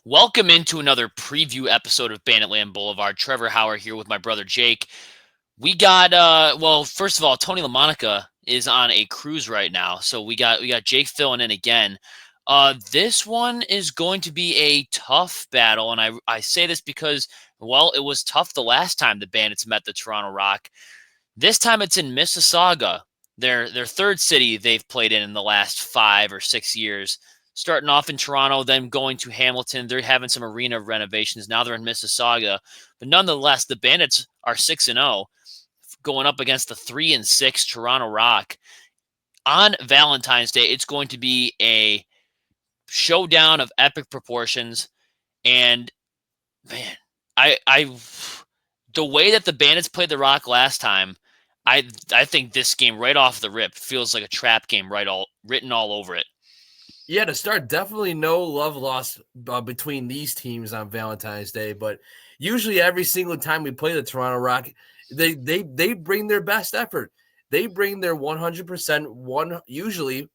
Welcome into another preview episode of Banditland Boulevard. Trevor Hauer here with my brother Jake. We got first of all, Tony LaMonica is on a cruise right now, so we got Jake filling in again. This one is going to be a tough battle, and I say this because it was tough the last time the Bandits met the Toronto Rock. This time it's in Mississauga, their third city they've played in the last 5 or 6 years. Starting off in Toronto, then going to Hamilton. They're having some arena renovations. Now they're in Mississauga. But nonetheless, the Bandits are 6-0, going up against the 3-6 Toronto Rock. On Valentine's Day, it's going to be a showdown of epic proportions. And man, I the way that the Bandits played the Rock last time, I think this game right off the rip feels like a trap game written all over it. Yeah, to start, definitely no love lost between these teams on Valentine's Day. But usually, every single time we play the Toronto Rock, they bring their best effort. They bring their 100%. Usually,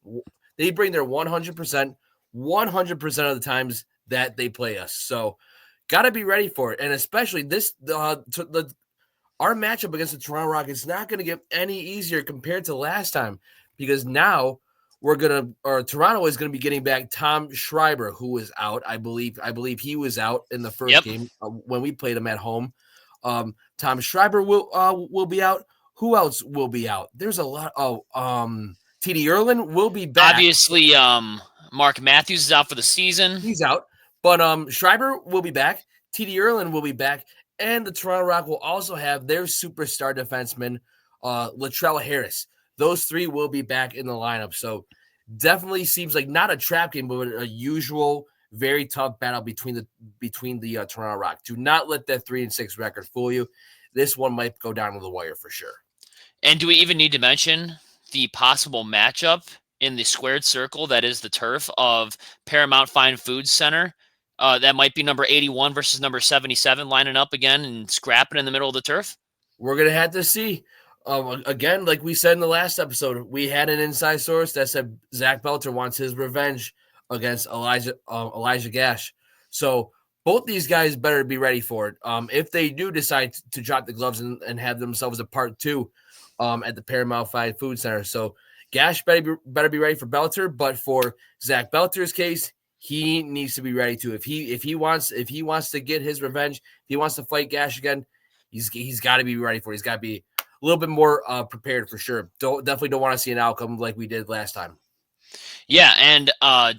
they bring their 100%, 100% of the times that they play us. So, got to be ready for it. And especially our matchup against the Toronto Rock is not going to get any easier compared to last time because now Toronto is going to be getting back Tom Schreiber, who was out. I believe he was out in the first game when we played him at home. Tom Schreiber will be out. Who else will be out? There's a lot. TD Erlin will be back. Obviously, Mark Matthews is out for the season. He's out, but Schreiber will be back. TD Erlin will be back, and the Toronto Rock will also have their superstar defenseman, Latrell Harris. Those three will be back in the lineup. So definitely seems like not a trap game, but a usual very tough battle between the Toronto Rock. Do not let that 3-6 record fool you. This one might go down to the wire for sure. And do we even need to mention the possible matchup in the squared circle that is the turf of Paramount Fine Foods Center? That might be number 81 versus number 77 lining up again and scrapping in the middle of the turf. We're going to have to see. Again, like we said in the last episode, we had an inside source that said Zach Belter wants his revenge against Elijah Gash. So both these guys better be ready for it. If they do decide to drop the gloves and have themselves a part two at the Paramount Fine Food Center. So Gash better be ready for Belter, but for Zach Belter's case, he needs to be ready too. If he wants to get his revenge, if he wants to fight Gash again, he's got to be ready for it. He's got to be a little bit more prepared for sure. Definitely don't want to see an outcome like we did last time. Yeah, and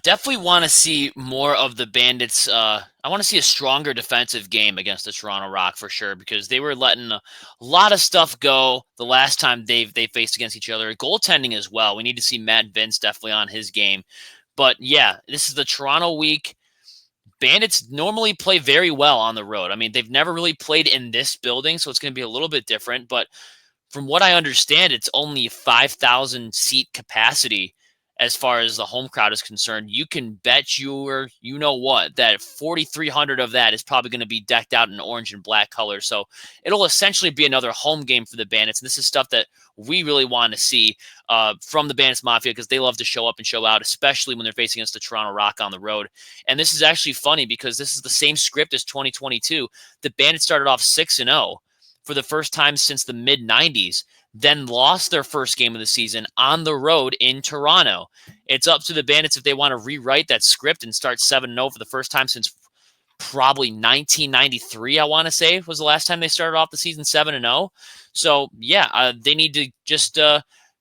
definitely want to see more of the Bandits. I want to see a stronger defensive game against the Toronto Rock for sure, because they were letting a lot of stuff go the last time they faced against each other. Goaltending as well. We need to see Matt Vince definitely on his game. But yeah, this is the Toronto week. Bandits normally play very well on the road. I mean, they've never really played in this building, so it's going to be a little bit different. But from what I understand, it's only 5,000 seat capacity as far as the home crowd is concerned. You can bet you know what, that 4,300 of that is probably going to be decked out in orange and black color. So it'll essentially be another home game for the Bandits. And this is stuff that we really want to see from the Bandits Mafia, because they love to show up and show out, especially when they're facing against the Toronto Rock on the road. And this is actually funny because this is the same script as 2022. The Bandits started off 6-0 for the first time since the mid-90s, then lost their first game of the season on the road in Toronto. It's up to the Bandits if they want to rewrite that script and start 7-0 for the first time since probably 1993, I want to say, was the last time they started off the season 7-0. So, yeah, they need to just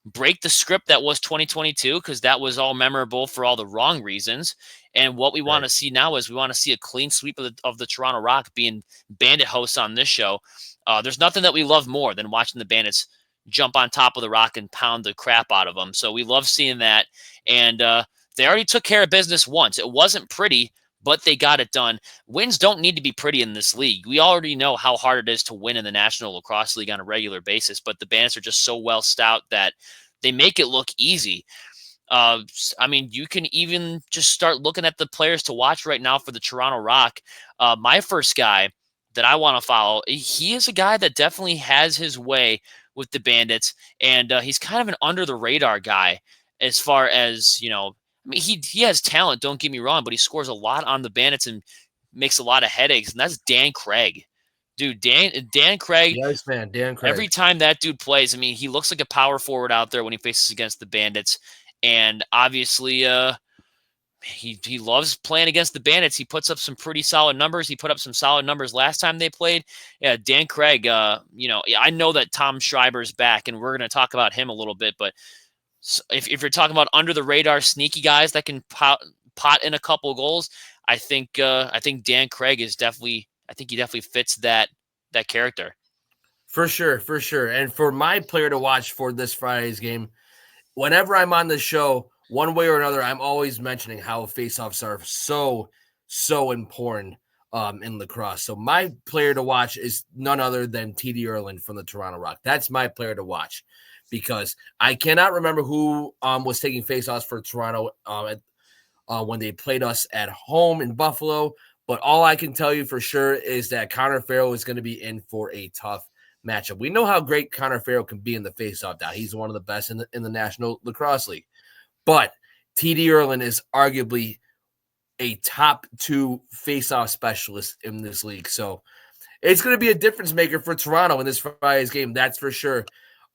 break the script that was 2022, because that was all memorable for all the wrong reasons. And what we want to see now is we want to see a clean sweep of the Toronto Rock being Bandit hosts on this show. There's nothing that we love more than watching the Bandits jump on top of the Rock and pound the crap out of them. So we love seeing that. And they already took care of business once. It wasn't pretty, but they got it done. Wins don't need to be pretty in this league. We already know how hard it is to win in the National Lacrosse League on a regular basis, but the Bandits are just so well stout that they make it look easy. I mean, you can even just start looking at the players to watch right now for the Toronto Rock. My first guy that I want to follow, he is a guy that definitely has his way with the Bandits, and he's kind of an under-the-radar guy as far as, I mean, he has talent, don't get me wrong, but he scores a lot on the Bandits, and makes a lot of headaches, and that's Dan Craig. Dude, Dan Craig, Yes, man, Dan every Craig. time that dude plays, I mean, he looks like a power forward out there when he faces against the Bandits. And obviously, he loves playing against the Bandits. He puts up some pretty solid numbers. He put up some solid numbers last time they played. Yeah, Dan Craig, I know that Tom Schreiber's back, and we're going to talk about him a little bit. But if you're talking about under the radar sneaky guys that can pot in a couple goals, I think Dan Craig is definitely. I think he definitely fits that character. For sure, for sure. And for my player to watch for this Friday's game, whenever I'm on the show, one way or another, I'm always mentioning how faceoffs are so important in lacrosse. So my player to watch is none other than TD Erland from the Toronto Rock. That's my player to watch because I cannot remember who was taking faceoffs for Toronto when they played us at home in Buffalo. But all I can tell you for sure is that Connor Farrell is going to be in for a tough matchup. We know how great Connor Farrell can be in the faceoff. Now he's one of the best in the National Lacrosse League. But TD Erland is arguably a top 2 faceoff specialist in this league. So it's going to be a difference maker for Toronto in this Friday's game. That's for sure.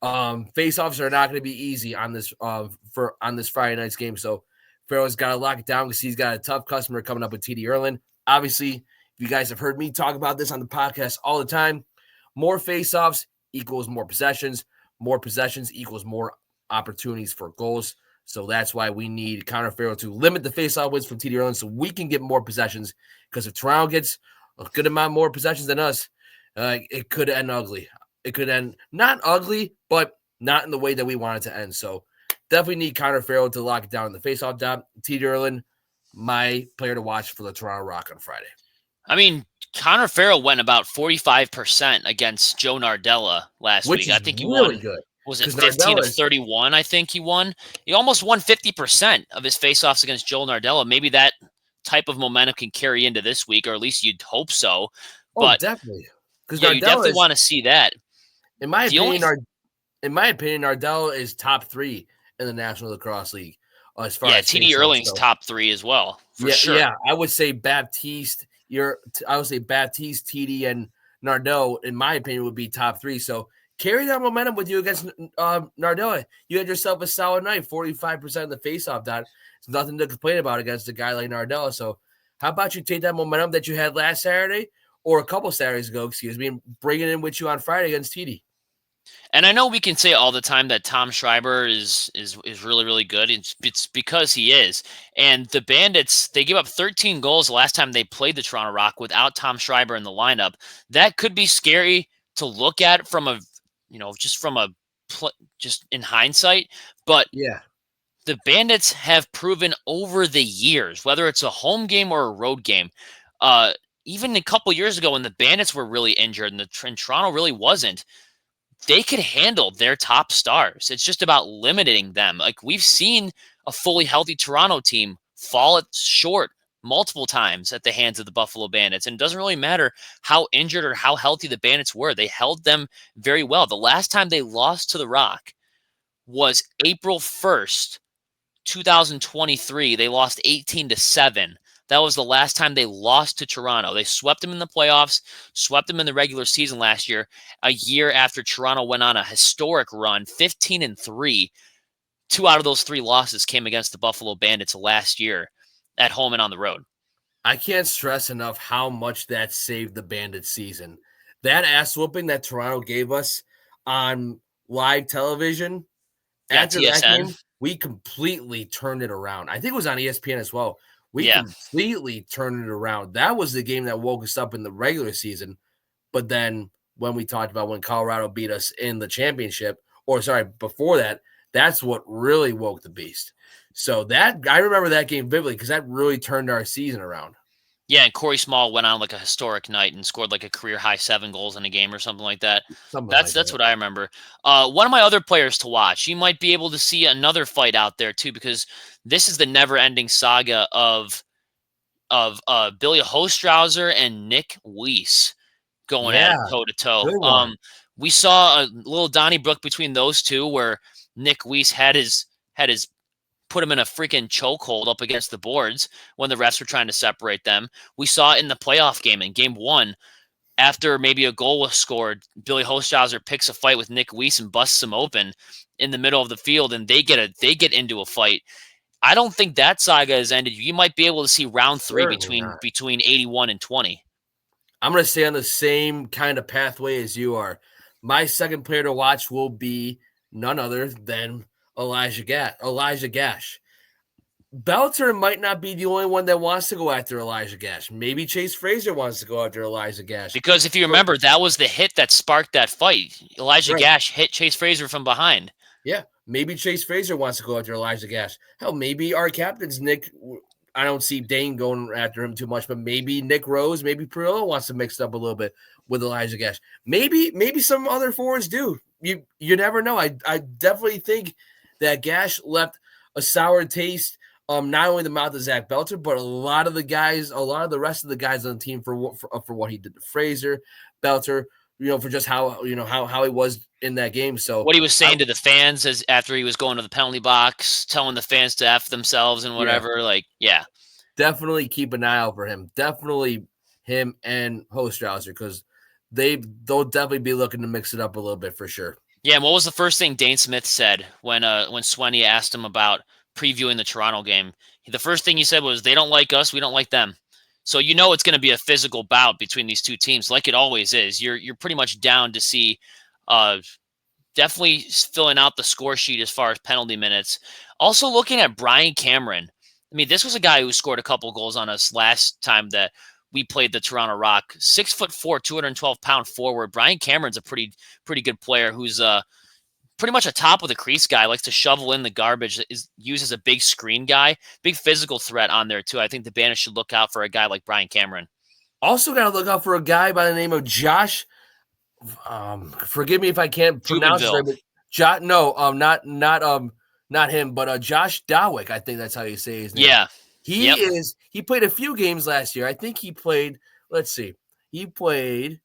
Faceoffs are not going to be easy on this Friday night's game. So Farrell's got to lock it down because he's got a tough customer coming up with TD Erland. Obviously, you guys have heard me talk about this on the podcast all the time. More faceoffs equals more possessions. More possessions equals more opportunities for goals. So that's why we need Connor Farrell to limit the faceoff wins from TD Erland so we can get more possessions. Because if Toronto gets a good amount more possessions than us, it could end ugly. It could end not ugly, but not in the way that we want it to end. So definitely need Connor Farrell to lock it down in the faceoff job. TD Erland, my player to watch for the Toronto Rock on Friday. I mean, Connor Farrell went about 45% against Joe Nardella last week. I think he really won. Good. Was it 15 of 31? I think he won. He almost won 50% of his faceoffs against Joe Nardella. Maybe that type of momentum can carry into this week, or at least you'd hope so. But definitely. Because you definitely want to see that. In my opinion, Nardella is top 3 in the National Lacrosse League. As far as TD Erling's top 3 as well, for sure. Yeah, I would say Baptiste, TD, and Nardella, in my opinion, would be top 3. So carry that momentum with you against Nardella. You had yourself a solid night, 45% of the faceoff dot. It's nothing to complain about against a guy like Nardella. So how about you take that momentum that you had last Saturday or a couple Saturdays ago, and bring it in with you on Friday against TD. And I know we can say all the time that Tom Schreiber is really, really good. It's because he is. And the Bandits, they gave up 13 goals the last time they played the Toronto Rock without Tom Schreiber in the lineup. That could be scary to look at from just in hindsight. But yeah, the Bandits have proven over the years, whether it's a home game or a road game, even a couple years ago when the Bandits were really injured and Toronto really wasn't, they could handle their top stars. It's just about limiting them. Like, we've seen a fully healthy Toronto team fall short multiple times at the hands of the Buffalo Bandits. And it doesn't really matter how injured or how healthy the Bandits were. They held them very well. The last time they lost to the Rock was April 1st, 2023. They lost 18-7. That was the last time they lost to Toronto. They swept them in the playoffs, swept them in the regular season last year, a year after Toronto went on a historic run, 15-3. 2 out of those 3 losses came against the Buffalo Bandits last year at home and on the road. I can't stress enough how much that saved the Bandits season. That ass whooping that Toronto gave us on live television, after TSN. that game, we completely turned it around. I think it was on ESPN as well. We completely turned it around. That was the game that woke us up in the regular season. But then when we talked about when Colorado beat us in the championship, before that, that's what really woke the beast. So I remember that game vividly because that really turned our season around. Yeah, and Corey Small went on like a historic night and scored like a career high 7 goals in a game or something like that. That's what I remember. One of my other players to watch, you might be able to see another fight out there too, because this is the never-ending saga of Billy Hostrauser and Nick Weiss going at it toe-to-toe. We saw a little Donnybrook between those two where Nick Weiss had his put them in a freaking chokehold up against the boards when the refs were trying to separate them. We saw it in the playoff game in game 1. After maybe a goal was scored, Billy Hostjauser picks a fight with Nick Weiss and busts him open in the middle of the field, and they get into a fight. I don't think that saga has ended. You might be able to see round 3 between 81 and 20. I'm going to stay on the same kind of pathway as you are. My second player to watch will be none other than Elijah Gash. Belter might not be the only one that wants to go after Elijah Gash. Maybe Chase Fraser wants to go after Elijah Gash. Because if you remember, that was the hit that sparked that fight. Elijah Gash hit Chase Fraser from behind. Yeah, maybe Chase Fraser wants to go after Elijah Gash. Hell, maybe our captain's Nick. I don't see Dane going after him too much, but maybe Nick Rose, maybe Priolo wants to mix it up a little bit with Elijah Gash. Maybe some other forwards do. You never know. I definitely think that Gash left a sour taste. Not only the mouth of Zach Belter, but a lot of the rest of the guys on the team for what he did to Fraser, Belter, for just how he was in that game. So what he was saying to the fans after he was going to the penalty box, telling the fans to F themselves and whatever, definitely keep an eye out for him. Definitely him and Hostjauser, because they'll definitely be looking to mix it up a little bit for sure. Yeah, and what was the first thing Dane Smith said when Swenny asked him about previewing the Toronto game? The first thing he said was, they don't like us, we don't like them. So it's going to be a physical bout between these two teams, like it always is. You're pretty much down to see definitely filling out the score sheet as far as penalty minutes. Also looking at Brian Cameron. I mean, this was a guy who scored a couple goals on us last time that we played the Toronto Rock. 6'4", 212-pound forward. Brian Cameron's a pretty good player who's pretty much a top of the crease guy, likes to shovel in the garbage, is used as a big screen guy, big physical threat on there too. I think the Bandits should look out for a guy like Brian Cameron. Also got to look out for a guy by the name of Josh. Forgive me if I can't pronounce it right, but not him, but Josh Dawick. I think that's how you say his name. Yeah, he played a few games last year. I think he played. Let's see, he played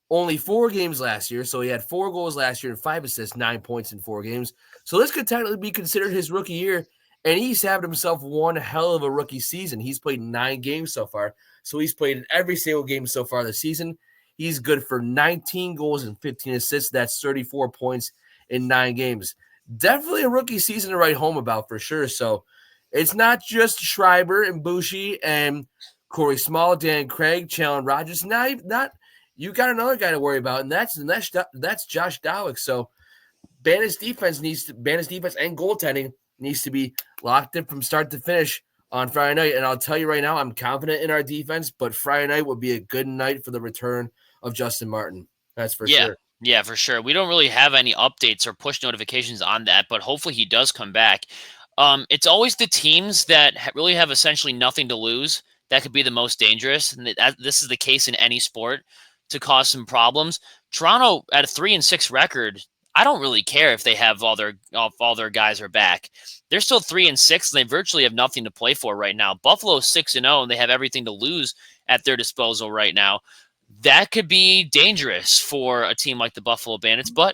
only 4 games last year, so he had 4 goals last year and 5 assists, 9 points in 4 games. So this could technically be considered his rookie year, and he's having himself one hell of a rookie season. He's played 9 games so far, so he's played in every single game so far this season. He's good for 19 goals and 15 assists. That's 34 points in 9 games. Definitely a rookie season to write home about for sure. So it's not just Schreiber and Bushi and Corey Small, Dan Craig, Challen Rogers. Not you got another guy to worry about, and that's Josh Dawick. So Bandits defense and goaltending needs to be locked in from start to finish on Friday night. And I'll tell you right now, I'm confident in our defense, but Friday night would be a good night for the return of Justin Martin. That's for sure. Yeah, for sure. We don't really have any updates or push notifications on that, but hopefully he does come back. It's always the teams that really have essentially nothing to lose that could be the most dangerous, and this is the case in any sport, to cause some problems. Toronto at a 3-6 record, I don't really care if they have all their guys are back. They're still 3-6, and they virtually have nothing to play for right now. Buffalo's 6-0, and they have everything to lose at their disposal right now. That could be dangerous for a team like the Buffalo Bandits. But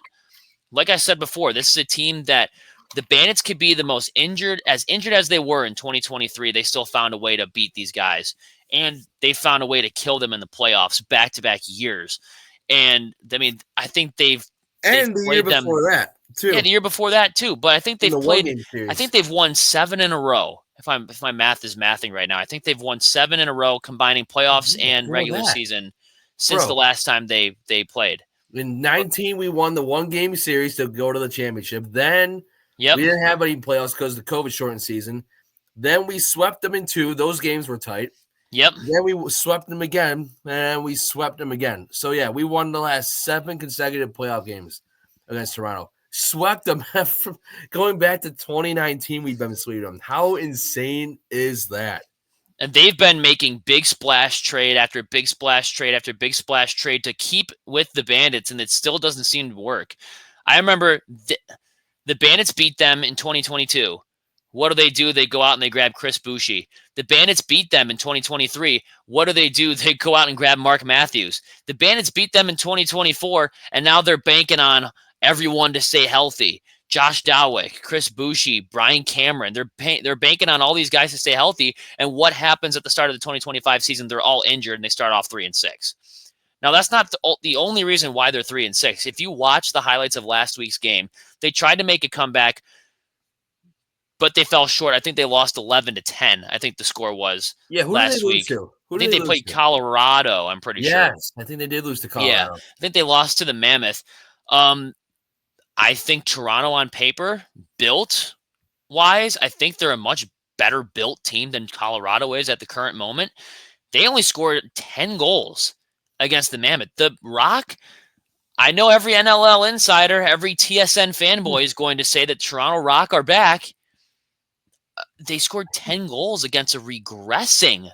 like I said before, this is a team that the Bandits could be the most injured as they were in 2023. They still found a way to beat these guys, and they found a way to kill them in the playoffs back-to-back years. And I mean, I think they've the year before that too. Yeah, the year before that too. But I think they've played. I think they've won 7 in a row. If my math is mathing right now, I think they've won 7 in a row, combining playoffs and regular season since the last time they played. In 19, we won the 1-game series to go to the championship. Then we didn't have any playoffs because of the COVID shortened season. Then we swept them in 2. Those games were tight. Yep. Then we swept them again, and we swept them again. So, yeah, we won the last 7 consecutive playoff games against Toronto. Swept them. Going back to 2019, we've been sweeping them. How insane is that? And they've been making big splash trade after big splash trade after big splash trade to keep with the Bandits, and it still doesn't seem to work. I remember the Bandits beat them in 2022. What do? They go out and they grab Chris Bushi. The Bandits beat them in 2023. What do? They go out and grab Mark Matthews. The Bandits beat them in 2024, and now they're banking on everyone to stay healthy. Josh Dowick, Chris Bushi, Brian Cameron. They're banking on all these guys to stay healthy. And what happens at the start of the 2025 season? They're all injured and they start off 3-6. Now, that's not the only reason why they're 3-6. If you watch the highlights of last week's game, they tried to make a comeback, but they fell short. I think they lost 11-10. I think the score was last week. I think they played Colorado, I'm pretty sure. Yes, I think they did lose to Colorado. Yeah, I think they lost to the Mammoth. I think Toronto on paper, built-wise, I think they're a much better built team than Colorado is at the current moment. They only scored 10 goals against the Mammoth. The Rock, I know every NLL insider, every TSN fanboy is going to say that Toronto Rock are back. They scored 10 goals against a regressing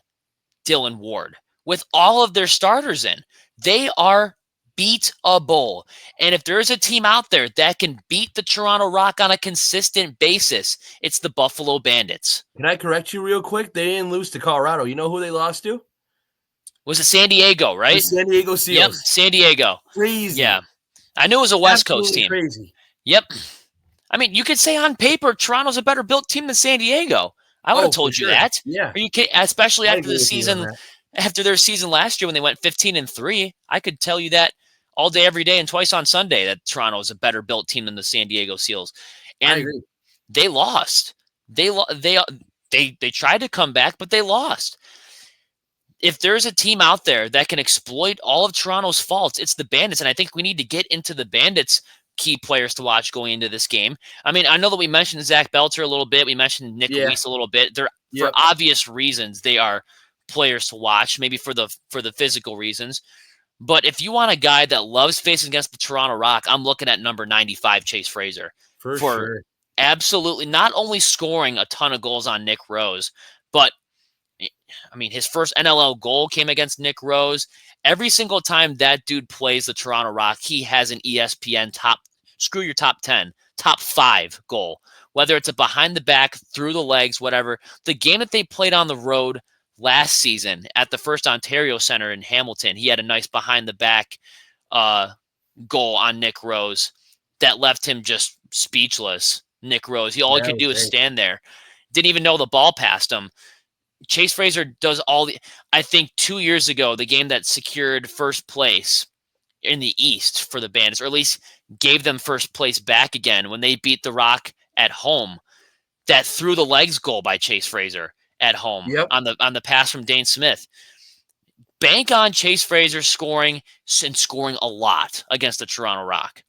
Dylan Ward with all of their starters in. They are beatable. And if there's a team out there that can beat the Toronto Rock on a consistent basis, it's the Buffalo Bandits. Can I correct you real quick? They didn't lose to Colorado. You know who they lost to? Was it San Diego, right? San Diego Seals. Yep, San Diego. Crazy. Yeah. I knew it was a West Coast team. Crazy. Yep. I mean, you could say on paper, Toronto's a better built team than San Diego. I would have told you that. Yeah. Are you kidding? Especially after the season, after their season last year when they went 15-3. I could tell you that all day, every day, and twice on Sunday that Toronto is a better built team than the San Diego Seals. And they lost. They tried to come back, but they lost. If there's a team out there that can exploit all of Toronto's faults, it's the Bandits. And I think we need to get into the Bandits' key players to watch going into this game. I mean, I know that we mentioned Zach Belter a little bit. We mentioned Nick Weiss a little bit. For obvious reasons, they are players to watch, maybe for the physical reasons. But if you want a guy that loves facing against the Toronto Rock, I'm looking at number 95, Chase Fraser. For sure. Absolutely not only scoring a ton of goals on Nick Rose, but I mean, his first NLL goal came against Nick Rose. Every single time that dude plays the Toronto Rock, he has an ESPN top 10, top 5 goal. Whether it's a behind the back, through the legs, whatever. The game that they played on the road last season at the First Ontario Center in Hamilton, he had a nice behind the back goal on Nick Rose that left him just speechless. Nick Rose, all he could do is stand there. Didn't even know the ball passed him. Chase Fraser does I think 2 years ago, the game that secured first place in the East for the Bandits, or at least gave them first place back again when they beat the Rock at home, that through the legs goal by Chase Fraser at home on the pass from Dane Smith. Bank on Chase Fraser scoring a lot against the Toronto Rock.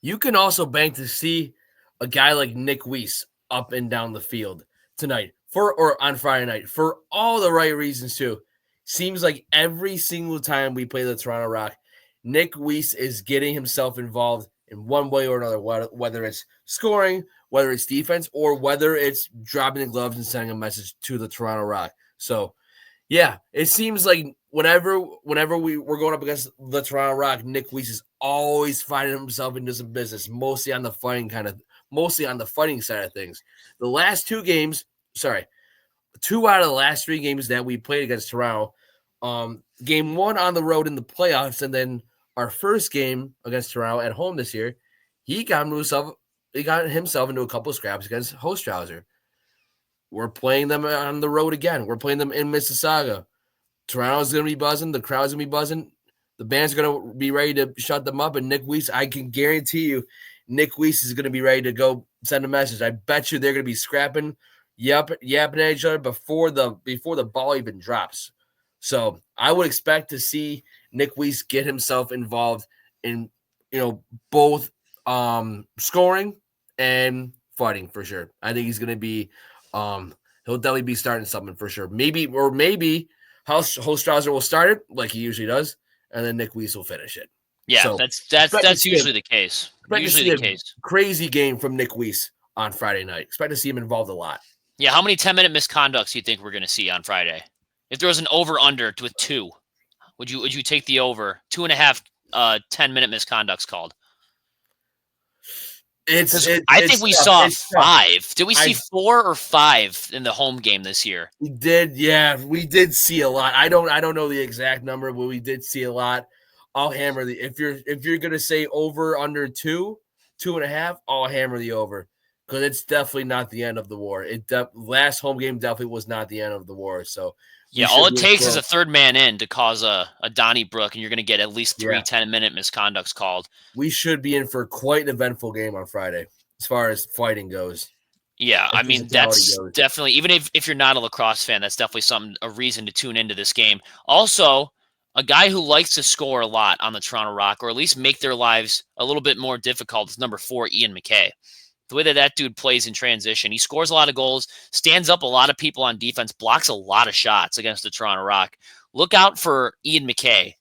You can also bank to see a guy like Nick Weiss up and down the field tonight. Or on Friday night, for all the right reasons too. Seems like every single time we play the Toronto Rock, Nick Weiss is getting himself involved in one way or another, whether it's scoring, whether it's defense, or whether it's dropping the gloves and sending a message to the Toronto Rock. So, yeah, it seems like whenever we're going up against the Toronto Rock, Nick Weiss is always finding himself into some business, mostly on the fighting side of things. The last 2 games. 2 out of the last 3 games that we played against Toronto, game 1 on the road in the playoffs, and then our first game against Toronto at home this year, he got himself into a couple of scraps against Hauser. We're playing them on the road again. We're playing them in Mississauga. Toronto's going to be buzzing. The crowd's going to be buzzing. The band's going to be ready to shut them up. And Nick Weiss, I can guarantee you, Nick Weiss is going to be ready to go send a message. I bet you they're going to be scrapping, yapping at each other before the ball even drops. So I would expect to see Nick Weiss get himself involved in, both scoring and fighting for sure. I think he's going to be, he'll definitely be starting something for sure. Maybe Hauser will start it like he usually does, and then Nick Weiss will finish it. Yeah, so, that's usually the case. Usually the case. Crazy game from Nick Weiss on Friday night. Expect to see him involved a lot. Yeah, how many 10-minute misconducts do you think we're going to see on Friday? If there was an over-under with 2, would you take the over? 2.5 10-minute misconducts called. I think we saw 5. Did we see 4 or 5 in the home game this year? We did, yeah. We did see a lot. I don't know the exact number, but we did see a lot. I'll hammer if you're gonna say over under 2, 2.5, I'll hammer the over because it's definitely not the end of the war. Last home game definitely was not the end of the war. So Yeah, all it takes is a third man in to cause a Donnybrook, and you're going to get at least 3 10-minute misconducts called. We should be in for quite an eventful game on Friday as far as fighting goes. Yeah, I mean, that's definitely, even if you're not a lacrosse fan, that's definitely a reason to tune into this game. Also, a guy who likes to score a lot on the Toronto Rock, or at least make their lives a little bit more difficult, is number 4, Ian McKay. The way that dude plays in transition, he scores a lot of goals, stands up a lot of people on defense, blocks a lot of shots against the Toronto Rock. Look out for Ian McKay.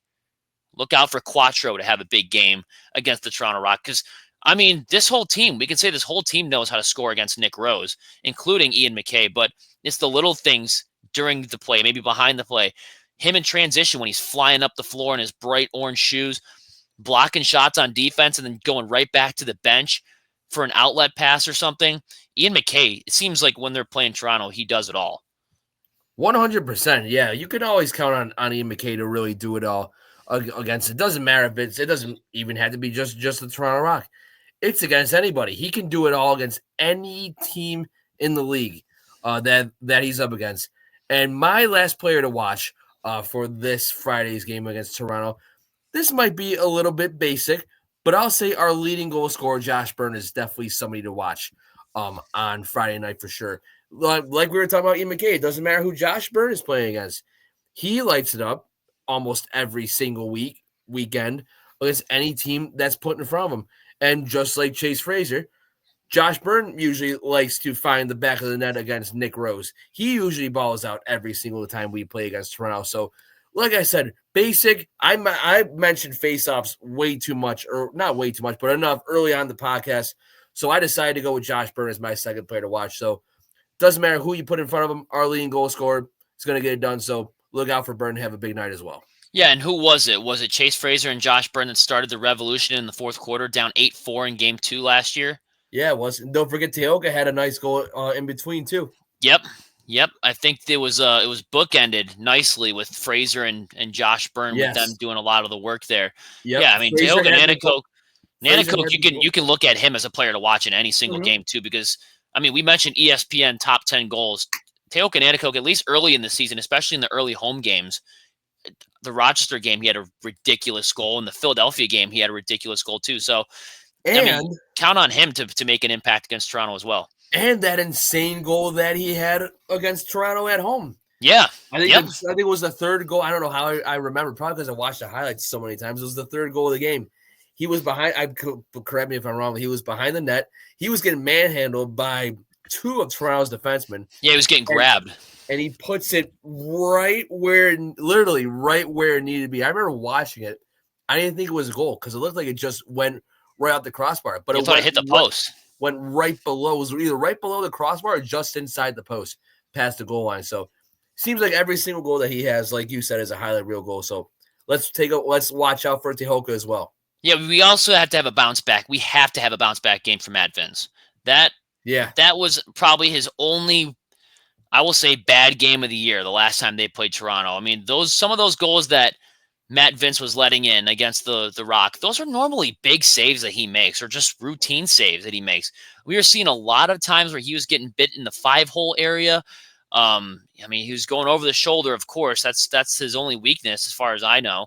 Look out for Quattro to have a big game against the Toronto Rock, because I mean, this whole team, we can say this whole team knows how to score against Nick Rose, including Ian McKay, but it's the little things during the play, maybe behind the play. Him in transition when he's flying up the floor in his bright orange shoes, blocking shots on defense and then going right back to the bench for an outlet pass or something. Ian McKay, it seems like when they're playing Toronto, he does it all. 100%. Yeah, you can always count on Ian McKay to really do it all against. It doesn't matter if it doesn't even have to be just the Toronto Rock. It's against anybody. He can do it all against any team in the league that he's up against. And my last player to watch for this Friday's game against Toronto, this might be a little bit basic, but I'll say our leading goal scorer, Josh Byrne, is definitely somebody to watch on Friday night for sure. Like we were talking about Ian McKay, it doesn't matter who Josh Byrne is playing against. He lights it up almost every single weekend against any team that's put in front of him. And just like Chase Fraser, Josh Byrne usually likes to find the back of the net against Nick Rose. He usually balls out every single time we play against Toronto. So, like I said, basic. I mentioned face-offs way too much, or not way too much, but enough early on the podcast. So I decided to go with Josh Byrne as my second player to watch. So doesn't matter who you put in front of him. Our leading goal scorer is going to get it done. So look out for Byrne to have a big night as well. Yeah, and who was it? Was it Chase Fraser and Josh Byrne that started the revolution in the fourth quarter, down 8-4 in Game 2 last year? Yeah, it was. And don't forget, Teoka had a nice goal in between, too. Yep. I think it was bookended nicely with Fraser and Josh Byrne, with them doing a lot of the work there. Yep. Yeah, I mean, Teoka Nanticoke, you can look at him as a player to watch in any single game, too, because, I mean, we mentioned ESPN top 10 goals. Teoka Nanticoke, at least early in the season, especially in the early home games, the Rochester game, he had a ridiculous goal. In the Philadelphia game, he had a ridiculous goal too. So, I mean, count on him to make an impact against Toronto as well. And that insane goal that he had against Toronto at home. Yeah. I think it was the third goal. I don't know how I remember, probably because I watched the highlights so many times. It was the third goal of the game. He was behind, correct me if I'm wrong, but he was behind the net. He was getting manhandled by 2 of Toronto's defensemen. Yeah, he was getting grabbed. And he puts it literally right where it needed to be. I remember watching it. I didn't think it was a goal because it looked like it just went right out the crossbar. But it hit the post. Went right below. It was either right below the crossbar or just inside the post, past the goal line. So seems like every single goal that he has, like you said, is a highlight reel goal. So let's watch out for Tehoka as well. Yeah, we also have to have a bounce back. We have to have a bounce back game for Matt Vince. That was probably his only, I will say, bad game of the year, the last time they played Toronto. I mean, some of those goals that Matt Vince was letting in against the Rock, those are normally big saves that he makes, or just routine saves that he makes. We were seeing a lot of times where he was getting bit in the 5-hole area. I mean, he was going over the shoulder, of course. That's his only weakness as far as I know.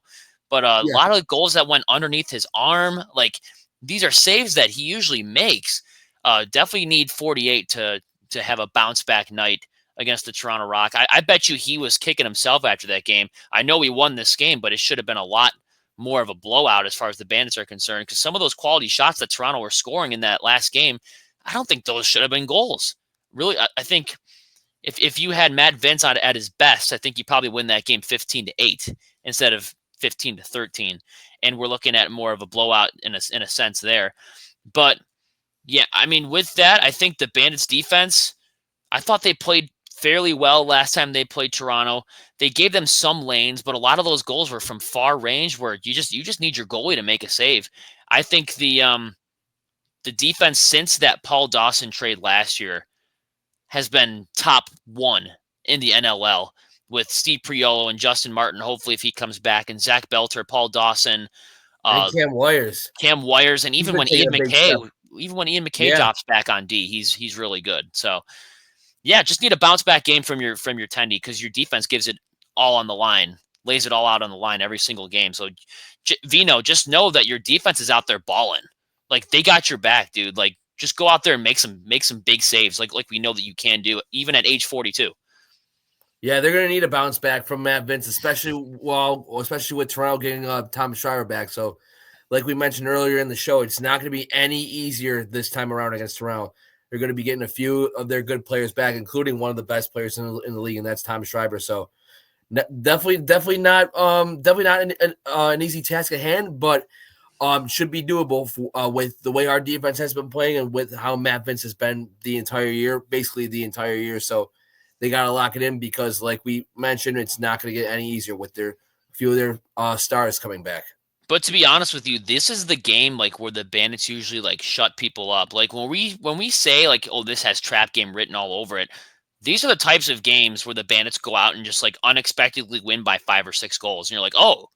But a lot of goals that went underneath his arm, like, these are saves that he usually makes. Definitely need 48 to have a bounce back night against the Toronto Rock. I bet you he was kicking himself after that game. I know we won this game, but it should have been a lot more of a blowout as far as the Bandits are concerned, because some of those quality shots that Toronto were scoring in that last game, I don't think those should have been goals. Really, I think if you had Matt Vince at his best, I think you probably win that game 15-8 instead of 15-13. And we're looking at more of a blowout in a sense there. But yeah, I mean, with that, I think the Bandits defense, I thought they played fairly well last time they played Toronto. They gave them some lanes, but a lot of those goals were from far range where you just need your goalie to make a save. I think the defense since that Paul Dawson trade last year has been top 1 in the NLL, with Steve Priolo and Justin Martin, hopefully if he comes back, and Zach Belter, Paul Dawson, and Cam Wires, and even when Ian McKay even when Ian McKay Yeah. drops back on D, he's really good. So yeah, just need a bounce back game from your Tendy because your defense gives it all on the line, lays it all out on the line every single game. So Vino, just know that your defense is out there balling. Like they got your back, dude. Like just go out there and make some big saves, like we know that you can do, even at age 42. Yeah, they're going to need a bounce back from Matt Vince, especially with Toronto getting Thomas Schreiber back. So, like we mentioned earlier in the show, it's not going to be any easier this time around against Toronto. They're going to be getting a few of their good players back, including one of the best players in the league, and that's Thomas Schreiber. So, definitely not an easy task at hand, but should be doable with the way our defense has been playing and with how Matt Vince has been basically the entire year. So they got to lock it in because, like we mentioned, it's not going to get any easier with a few of their stars coming back. But to be honest with you, this is the game like where the Bandits usually like shut people up. Like when we say like, oh, this has trap game written all over it, these are the types of games where the Bandits go out and just like unexpectedly win by 5 or 6 goals. And you're like, oh,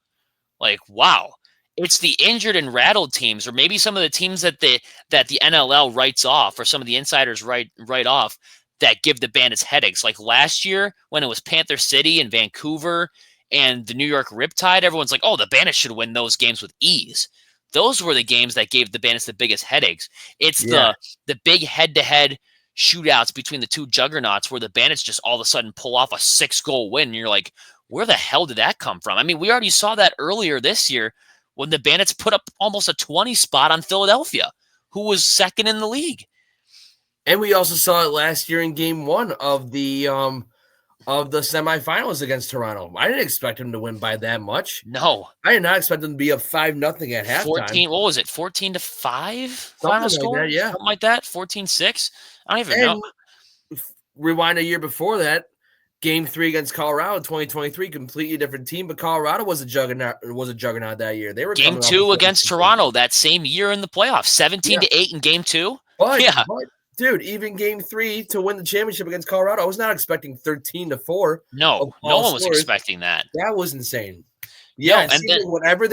like, wow. It's the injured and rattled teams, or maybe some of the teams that the NLL writes off, or some of the insiders write off, that give the Bandits headaches. Like last year when it was Panther City and Vancouver and the New York Riptide, everyone's like, oh, the Bandits should win those games with ease. Those were the games that gave the Bandits the biggest headaches. It's the big head-to-head shootouts between the two juggernauts where the Bandits just all of a sudden pull off a 6-goal win. And you're like, where the hell did that come from? I mean, we already saw that earlier this year when the Bandits put up almost a 20 spot on Philadelphia, who was second in the league. And we also saw it last year in Game 1 of the semifinals against Toronto. I didn't expect them to win by that much. No, I did not expect them to be up 5-0 at halftime. 14. What was it? 14-5 final score. Like that, yeah, something like that. 14-6. I don't even know. Rewind a year before that, Game 3 against Colorado, 2023, completely different team, but Colorado was a juggernaut that year. They were Game 2 against Toronto that same year in the playoffs, 17-8 in Game 2. But dude, even Game 3 to win the championship against Colorado, I was not expecting 13-4. No one was expecting that. That was insane. Yeah, no, and then, whenever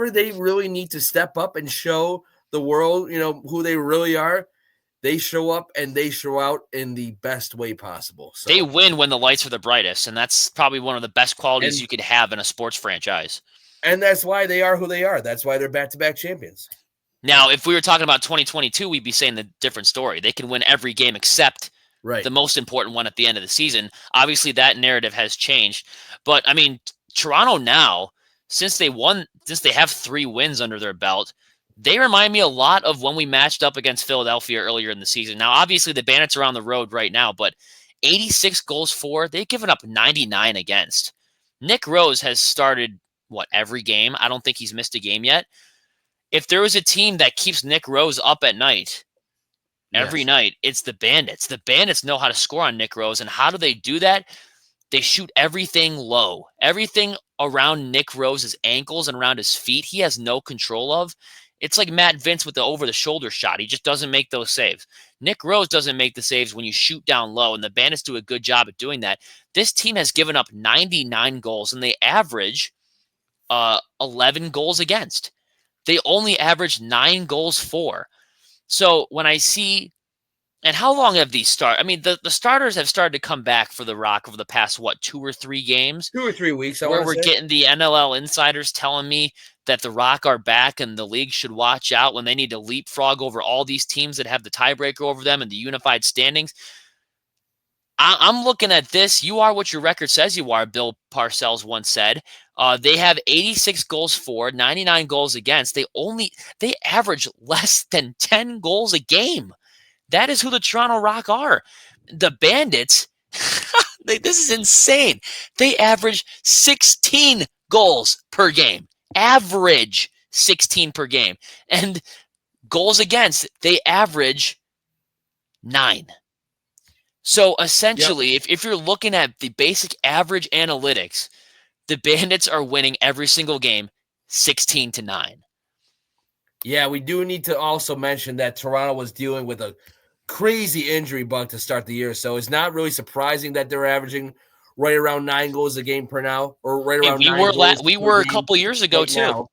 they really need to step up and show the world, who they really are, they show up and they show out in the best way possible. So they win when the lights are the brightest, and that's probably one of the best qualities you could have in a sports franchise. And that's why they are who they are. That's why they're back-to-back champions. Now, if we were talking about 2022, we'd be saying the different story. They can win every game except the most important one at the end of the season. Obviously, that narrative has changed. But, I mean, Toronto now, since they have 3 wins under their belt, they remind me a lot of when we matched up against Philadelphia earlier in the season. Now, obviously, the Bandits are on the road right now, but 86 goals for, they've given up 99 against. Nick Rose has started, every game? I don't think he's missed a game yet. If there was a team that keeps Nick Rose up at night, every night, it's the Bandits. The Bandits know how to score on Nick Rose, and how do they do that? They shoot everything low. Everything around Nick Rose's ankles and around his feet, he has no control of. It's like Matt Vince with the over-the-shoulder shot. He just doesn't make those saves. Nick Rose doesn't make the saves when you shoot down low, and the Bandits do a good job at doing that. This team has given up 99 goals, and they average 11 goals against. They only average 9 goals for. So when I see, and how long have these started? I mean, the starters have started to come back for the Rock over the past, 2 or 3 games? 2 or 3 weeks. Where we're getting the NLL insiders telling me that the Rock are back and the league should watch out when they need to leapfrog over all these teams that have the tiebreaker over them and the unified standings. I'm looking at this. You are what your record says you are, Bill Parcells once said. They have 86 goals for, 99 goals against. They average less than 10 goals a game. That is who the Toronto Rock are. The Bandits, this is insane. They average 16 goals per game. Average 16 per game. And goals against, they average 9. So essentially, if you're looking at the basic average analytics, the Bandits are winning every single game 16-9. Yeah, we do need to also mention that Toronto was dealing with a crazy injury bug to start the year. So it's not really surprising that they're averaging right around 9 goals a game per now, or right around. We were a couple years ago too.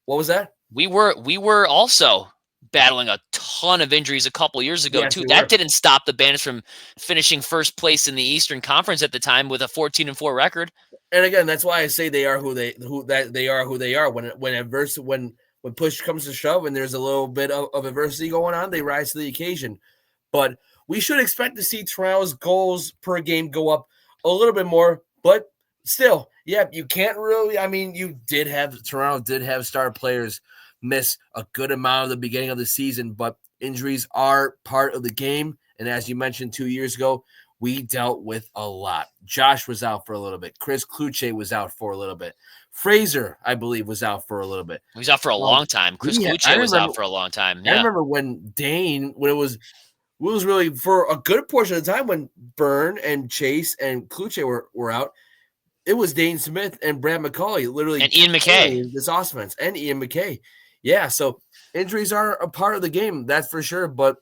What was that? We were also battling a ton of injuries a couple years ago, Yes, too. they That were. didn't stop the Bandits from finishing first place in the Eastern Conference at the time with a 14-4 record. And again, that's why I say they are who they are. When push comes to shove and there's a little bit of adversity going on, they rise to the occasion. But we should expect to see Toronto's goals per game go up a little bit more. But still, yeah, you can't really. I mean, Toronto did have star players miss a good amount of the beginning of the season, but injuries are part of the game. And as you mentioned 2 years ago, we dealt with a lot. Josh was out for a little bit. Chris Kluche was out for a little bit. Fraser, I believe, was out for a little bit. He was out for a long time. Chris Kluche was out for a long time. I Yeah. remember when it was really for a good portion of the time when Byrne and Chase and Kluche were out. It was Dane Smith and Brad McCauley, literally, and Ian McKay. This offense, and Ian McKay. Yeah, so injuries are a part of the game, that's for sure. But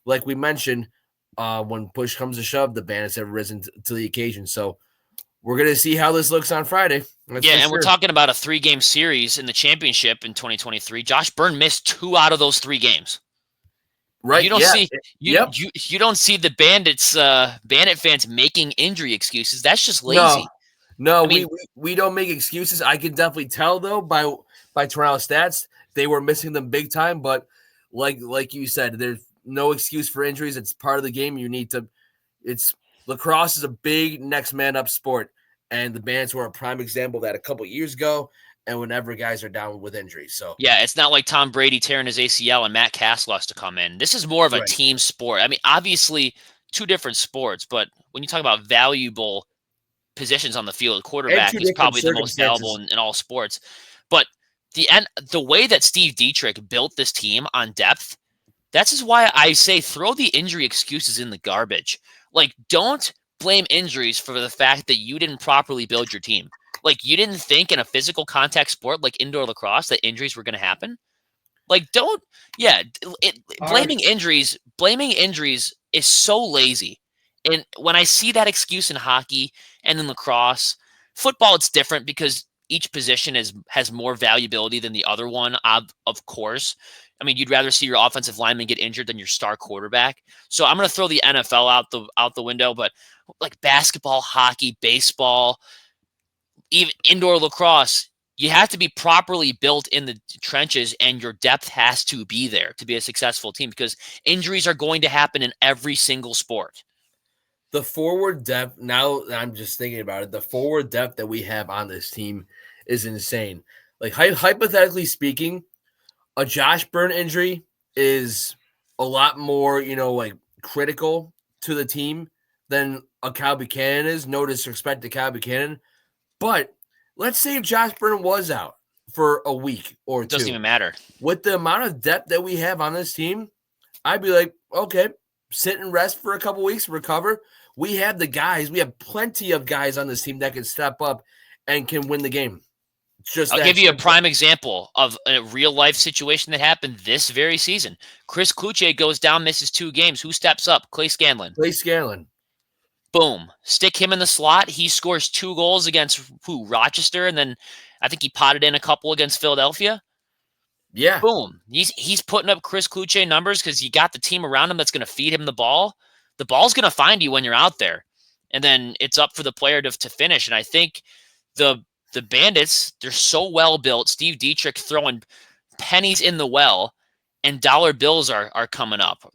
like we mentioned, when push comes to shove, the Bandits have risen to the occasion. So we're going to see how this looks on Friday. We're talking about a 3-game series in the championship in 2023. Josh Byrne missed 2 out of those 3 games. Right. You don't you don't see the Bandit fans making injury excuses. That's just lazy. No, I mean, we don't make excuses. I can definitely tell though by Toronto stats, they were missing them big time. But like you said, there's no excuse for injuries. It's part of the game. Lacrosse is a big next man up sport, and the Bandits were a prime example of that a couple years ago. And whenever guys are down with injuries, so yeah, it's not like Tom Brady tearing his ACL and Matt Castle has to come in. This is more of a team sport. I mean, obviously 2 different sports, but when you talk about valuable positions on the field, quarterback is probably the most valuable in all sports. But the way that Steve Dietrich built this team on depth, that's why I say throw the injury excuses in the garbage. Like, don't blame injuries for the fact that you didn't properly build your team. Like, you didn't think in a physical contact sport like indoor lacrosse that injuries were going to happen. Like, blaming injuries is so lazy. And when I see that excuse in hockey and in lacrosse, football, it's different because each position has more valuability than the other one, of course. I mean, you'd rather see your offensive lineman get injured than your star quarterback. So I'm going to throw the NFL out the window, but like basketball, hockey, baseball, even indoor lacrosse, you have to be properly built in the trenches, and your depth has to be there to be a successful team because injuries are going to happen in every single sport. The forward depth, now that I'm just thinking about it, the forward depth that we have on this team is insane. Like, hypothetically speaking, a Josh Byrne injury is a lot more, critical to the team than a Kyle Buchanan is. No disrespect to Kyle Buchanan. But let's say if Josh Byrne was out for a week or 2. Doesn't even matter. With the amount of depth that we have on this team, I'd be like, okay, sit and rest for a couple weeks, recover. We have the guys. We have plenty of guys on this team that can step up and can win the game. I'll give you a prime example of a real-life situation that happened this very season. Chris Kluche goes down, misses 2 games. Who steps up? Clay Scanlon. Boom. Stick him in the slot. He scores 2 goals against Rochester, and then I think he potted in a couple against Philadelphia. Yeah. Boom. He's putting up Chris Kluche numbers because you got the team around him that's going to feed him the ball. The ball's going to find you when you're out there. And then it's up for the player to finish. And I think the Bandits, they're so well built. Steve Dietrich throwing pennies in the well, and dollar bills are coming up.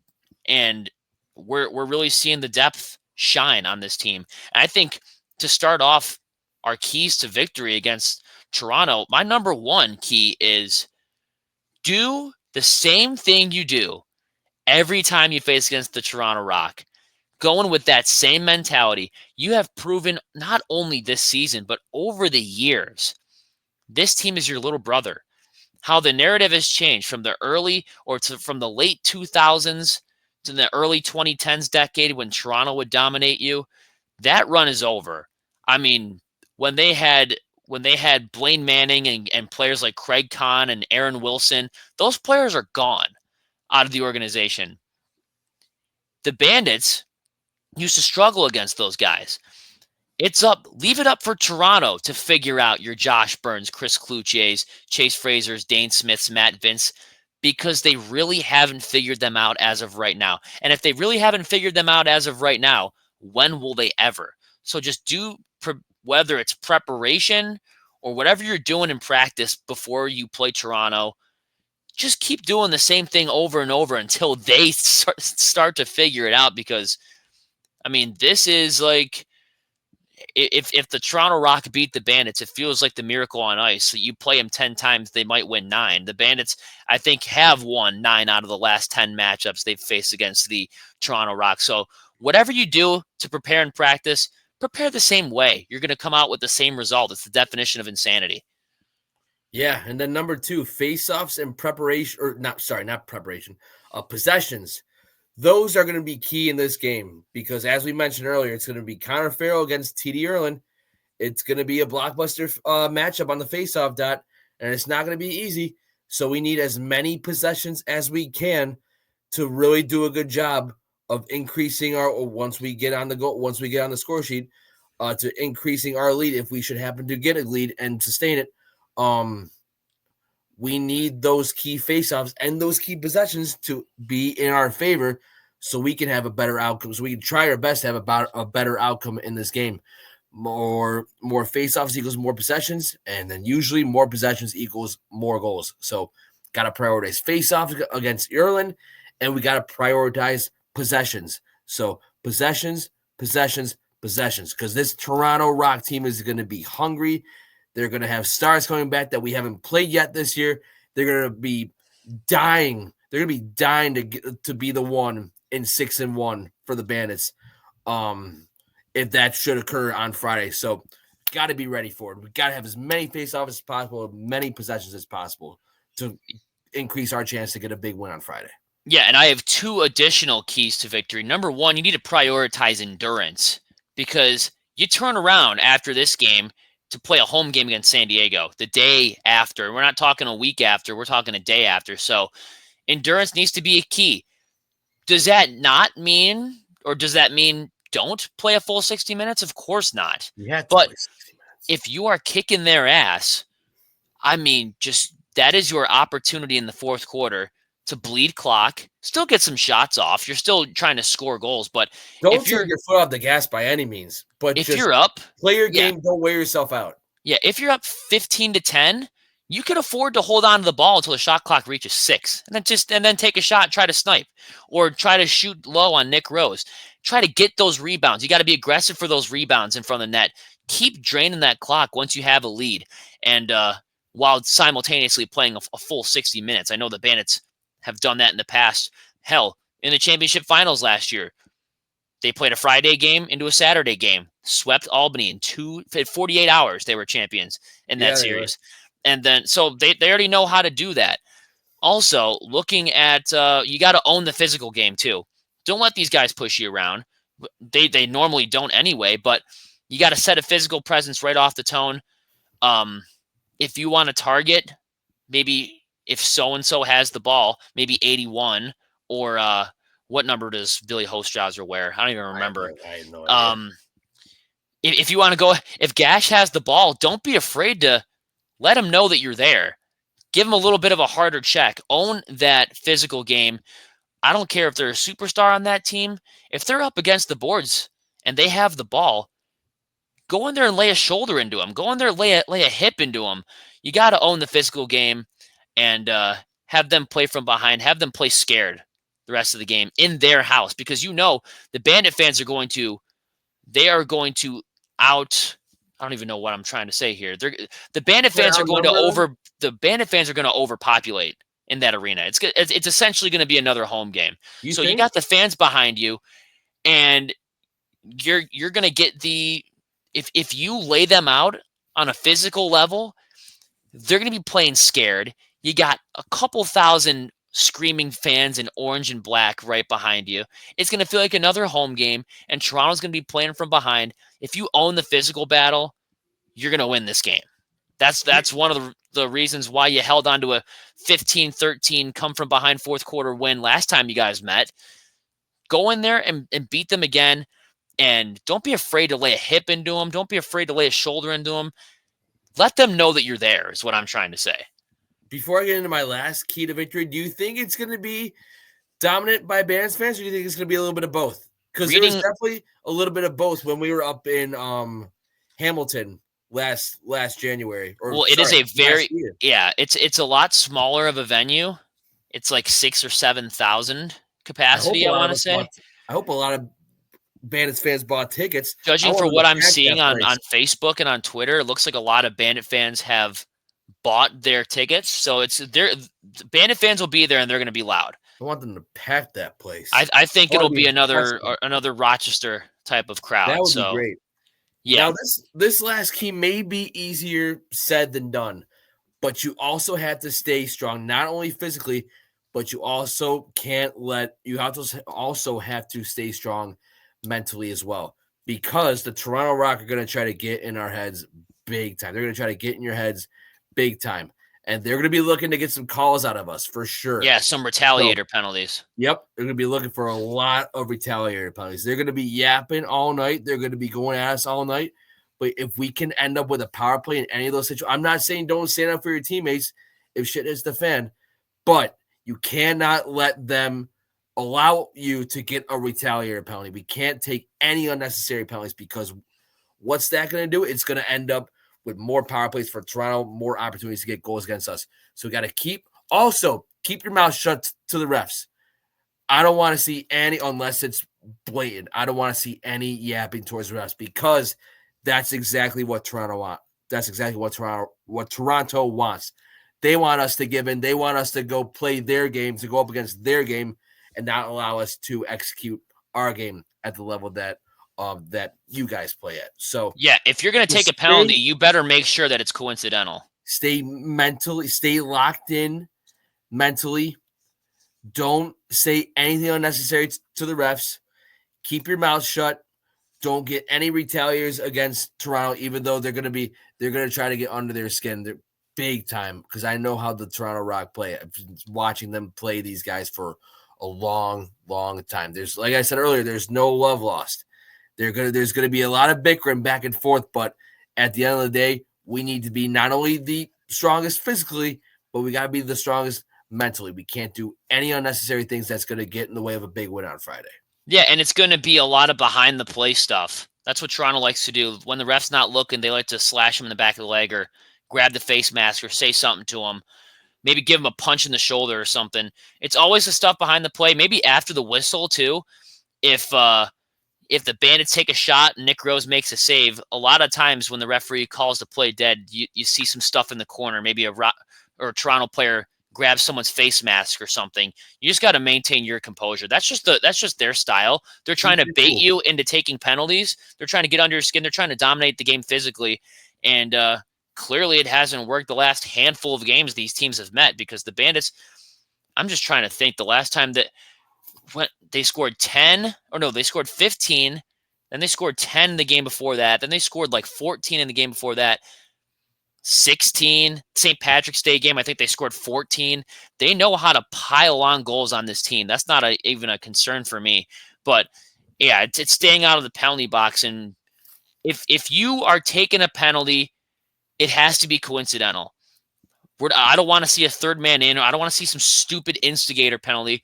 And we're really seeing the depth shine on this team. And I think to start off our keys to victory against Toronto, my number 1 key is do the same thing you do every time you face against the Toronto Rock. Going with that same mentality, you have proven not only this season, but over the years, this team is your little brother. How the narrative has changed from the from the late 2000s to the early 2010s decade when Toronto would dominate you, that run is over. I mean, when they had Blaine Manning and players like Craig Kahn and Aaron Wilson, those players are gone out of the organization. The Bandits used to struggle against those guys. Leave it up for Toronto to figure out your Josh Byrnes, Chris Kluches, Chase Frasers, Dane Smiths, Matt Vince. because they really haven't figured them out as of right now. And if they really haven't figured them out as of right now, when will they ever? So just whether it's preparation or whatever you're doing in practice before you play Toronto, just keep doing the same thing over and over until they start to figure it out. Because, I mean, this is like, if the Toronto Rock beat the Bandits, it feels like the miracle on ice. So you play them 10 times, they might win 9. The Bandits, I think, have won 9 out of the last 10 matchups they've faced against the Toronto Rock. So whatever you do to prepare and practice, prepare the same way. You're going to come out with the same result. It's the definition of insanity. Yeah, and then number 2, face-offs and preparation, or not preparation, possessions. Those are going to be key in this game because, as we mentioned earlier, it's going to be Connor Farrell against TD Erlin. It's going to be a blockbuster matchup on the face-off dot, and it's not going to be easy. So we need as many possessions as we can to really do a good job of increasing once we get on the score sheet, to increasing our lead if we should happen to get a lead and sustain it. We need those key faceoffs and those key possessions to be in our favor so we can have a better outcome. So we can try our best to have a better outcome in this game. More faceoffs equals more possessions, and then usually more possessions equals more goals. So got to prioritize faceoffs against Erlin, and we got to prioritize possessions. So possessions, because this Toronto Rock team is going to be hungry. They're going to have stars coming back that we haven't played yet this year. They're going to be dying. They're going to be dying to be the one in 6-1 for the Bandits, if that should occur on Friday. So got to be ready for it. We got to have as many faceoffs as possible, as many possessions as possible to increase our chance to get a big win on Friday. Yeah, and I have 2 additional keys to victory. Number 1, you need to prioritize endurance, because you turn around after this game to play a home game against San Diego the day after. We're not talking a week after. We're talking a day after. So endurance needs to be a key. Does that not mean, or does that mean don't play a full 60 minutes? Of course not. But if you are kicking their ass, I mean, just that is your opportunity in the fourth quarter to bleed clock, still get some shots off. You're still trying to score goals, but don't take your foot off the gas by any means. But if you're up, play your game. Don't wear yourself out. Yeah, if you're up 15-10, you can afford to hold on to the ball until the shot clock reaches 6, and then take a shot, try to snipe, or try to shoot low on Nick Rose. Try to get those rebounds. You got to be aggressive for those rebounds in front of the net. Keep draining that clock once you have a lead, and while simultaneously playing a full 60 minutes. I know the Bandits have done that in the past. Hell, in the championship finals last year, they played a Friday game into a Saturday game, swept Albany in 48 hours. They were champions in that series. And then, so they already know how to do that. Also, looking at, you got to own the physical game too. Don't let these guys push you around. They normally don't anyway, but you got to set a physical presence right off the tone. If you want to target, maybe if so-and-so has the ball, maybe 81, or what number does Billy Hostjauser wear? I don't even remember. I have no idea. If you want to go, if Gash has the ball, don't be afraid to let him know that you're there. Give him a little bit of a harder check. Own that physical game. I don't care if they're a superstar on that team. If they're up against the boards and they have the ball, go in there and lay a shoulder into them. Go in there and lay a hip into them. You got to own the physical game and have them play from behind. Have them play scared the rest of the game in their house, because you know the Bandit fans are going to out. I don't even know what I'm trying to say here. The Bandit fans are going to overpopulate in that arena. It's essentially going to be another home game. You got the fans behind you, and you're going to get if you lay them out on a physical level, they're going to be playing scared. You got a couple thousand screaming fans in orange and black right behind you. It's going to feel like another home game, and Toronto's going to be playing from behind. If you own the physical battle, you're going to win this game. That's one of the reasons why you held on to a 15-13 come from behind fourth quarter win last time you guys met. Go in there and beat them again, and don't be afraid to lay a hip into them. Don't be afraid to lay a shoulder into them. Let them know that you're there is what I'm trying to say. before I get into my last key to victory, do you think it's going to be dominant by Bandits fans, or do you think it's going to be a little bit of both? Because there was definitely a little bit of both when we were up in Hamilton last January. Well, it is a very it's a lot smaller of a venue. It's like 6,000 or 7,000 capacity. I want to say. I hope a lot of Bandits fans bought tickets. Judging for what I'm seeing on Facebook and on Twitter, it looks like a lot of Bandit fans have bought their tickets. So Bandit fans will be there and they're going to be loud. I want them to pack that place. I think it'll be another Rochester type of crowd. That would be great. Yeah. Now this last key may be easier said than done, but you also have to stay strong, not only physically, but you also also have to stay strong mentally as well, because the Toronto Rock are going to try to get in our heads big time. They're going to try to get in your heads big time, and they're going to be looking to get some calls out of us for sure. Yeah, some retaliator penalties. Yep, they're going to be looking for a lot of retaliator penalties. They're going to be yapping all night. They're going to be going at us all night. But if we can end up with a power play in any of those situations, I'm not saying don't stand up for your teammates if shit hits the fan, but you cannot let them allow you to get a retaliator penalty. We can't take any unnecessary penalties, because what's that going to do? It's going to end up with more power plays for Toronto, more opportunities to get goals against us. So we got to keep your mouth shut to the refs. I don't want to see any, unless it's blatant, I don't want to see any yapping towards the refs, because that's exactly what Toronto wants. That's exactly what Toronto wants. They want us to give in. They want us to go play their game, to go up against their game, and not allow us to execute our game at the level that you guys play at. So yeah, if you're going to take a penalty, you better make sure that it's coincidental. Stay locked in mentally. Don't say anything unnecessary to the refs. Keep your mouth shut. Don't get any retaliators against Toronto, even though they're going to try to get under their skin. They're big time, because I know how the Toronto Rock play. I've been watching them play these guys for a long, long time. There's, like I said earlier, there's no love lost. There's going to be a lot of bickering back and forth, but at the end of the day, we need to be not only the strongest physically, but we got to be the strongest mentally. We can't do any unnecessary things that's going to get in the way of a big win on Friday. Yeah, and it's going to be a lot of behind the play stuff. That's what Toronto likes to do. When the ref's not looking, they like to slash him in the back of the leg, or grab the face mask, or say something to him. Maybe give him a punch in the shoulder or something. It's always the stuff behind the play. Maybe after the whistle too. If the Bandits take a shot and Nick Rose makes a save, a lot of times when the referee calls the play dead, you see some stuff in the corner. Maybe a Toronto player grabs someone's face mask or something. You just got to maintain your composure. That's just their style. They're trying to bait you into taking penalties. They're trying to get under your skin. They're trying to dominate the game physically. And clearly it hasn't worked the last handful of games these teams have met, because the Bandits, I'm just trying to think the last time that when they scored 10, or no, they scored 15, then they scored 10 the game before that, then they scored like 14 in the game before that, 16, St. Patrick's Day game, I think they scored 14. They know how to pile on goals on this team. That's not even a concern for me. But yeah, it's staying out of the penalty box. And if you are taking a penalty, it has to be coincidental. I don't want to see a third man in, or I don't want to see some stupid instigator penalty.